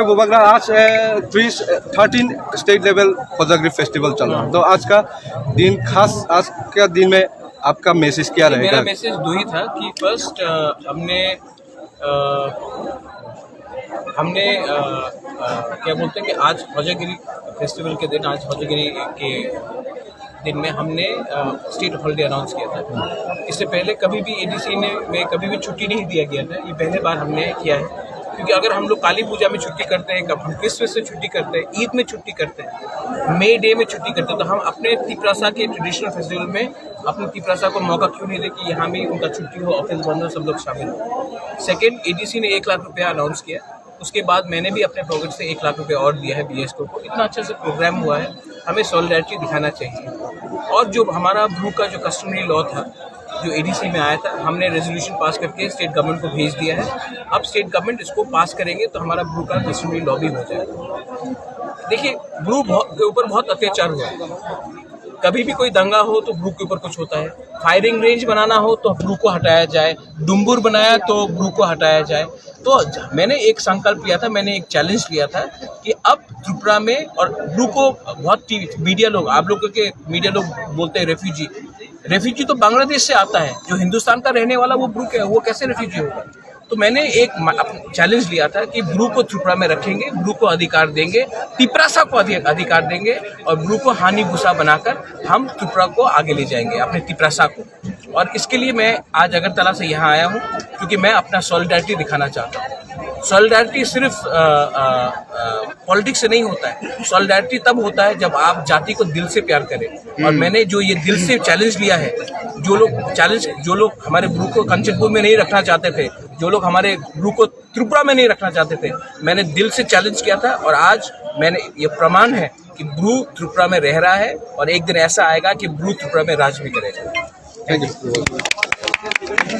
गोबागरा आज 13 state level Kojagari festival चल रहा है, तो आज का दिन खास, आज का दिन में आपका मैसेज क्या रहेगा? मेरा मैसेज दो ही था कि फर्स्ट हमने क्या बोलते हैं कि आज कोजागिरी फेस्टिवल के दिन, आज कोजागिरी के दिन में हमने स्टेट हॉलिडे अनाउंस किया था। इससे पहले कभी भी एडीसी में कभी भी छुट्टी नहीं दिया गया था, ये पहले बार हमने किया है। क्योंकि अगर हम लोग काली पूजा में छुट्टी करते हैं, कब हम क्रिसमस में छुट्टी करते हैं, ईद में छुट्टी करते हैं, मे डे में छुट्टी करते हैं, तो हम अपने तिपरासा के ट्रेडिशनल फेस्टिवल में अपने तिपरासा को मौका क्यों नहीं दे कि यहाँ भी उनका छुट्टी हो, ऑफिस बंद हो, सब लोग शामिल हो। सेकेंड, एडीसी ने 1 लाख रुपया अनाउंस किया। उसके बाद मैंने भी अपने पॉकेट से 1 लाख रुपया और दिया है बीएसको को। इतना अच्छा से प्रोग्राम हुआ है, हमें सॉलिडारिटी दिखाना चाहिए। और जो हमारा ब्रू का जो कस्टमरी लॉ था, जो एडीसी में आया था, हमने रेजोल्यूशन पास करके स्टेट गवर्नमेंट को भेज दिया है। अब स्टेट गवर्नमेंट इसको पास करेंगे तो हमारा ब्रू का कस्टमरी लॉ भी हो जाएगा। देखिए, ब्रू के ऊपर बहुत अत्याचार हुआ है। कभी भी कोई दंगा हो तो ब्रू के ऊपर कुछ होता है, फायरिंग रेंज बनाना हो तो ब्रू को हटाया जाए, डुम्बुर बनाया तो ब्रू को हटाया जाए। तो मैंने एक संकल्प लिया था, मैंने एक चैलेंज लिया था कि अब त्रिपुरा में, और ब्रू को बहुत मीडिया लोग, आप लोगों के मीडिया लोग बोलते हैं रेफ्यूजी तो बांग्लादेश से आता है, जो हिंदुस्तान का रहने वाला वो ब्रू वो कैसे रेफ्यूजी होगा? तो मैंने एक चैलेंज लिया था कि ब्रू को त्रिपुरा में रखेंगे, ब्रू को अधिकार देंगे, तिपरासा को अधिकार देंगे, और ब्रू को हानि भूसा बनाकर हम त्रिपुरा को आगे ले जाएंगे, अपने तिपरासा को। और इसके लिए मैं आज अगरतला से यहाँ आया हूँ, क्योंकि मैं अपना सॉलिडारिटी दिखाना चाहता हूँ। सॉलिडारिटी सिर्फ पॉलिटिक्स से नहीं होता है, सॉलिडारिटी तब होता है जब आप जाति को दिल से प्यार करें। और मैंने जो ये दिल से चैलेंज लिया है, जो लोग हमारे ब्रू को कंचनपुर में नहीं रखना चाहते थे, जो लोग हमारे ब्रू को त्रिपुरा में नहीं रखना चाहते थे, मैंने दिल से चैलेंज किया था। और आज मैंने ये प्रमाण है कि ब्रू त्रिपुरा में रह रहा है, और एक दिन ऐसा आएगा कि ब्रू त्रिपुरा में राज भी करेगा। Thank you.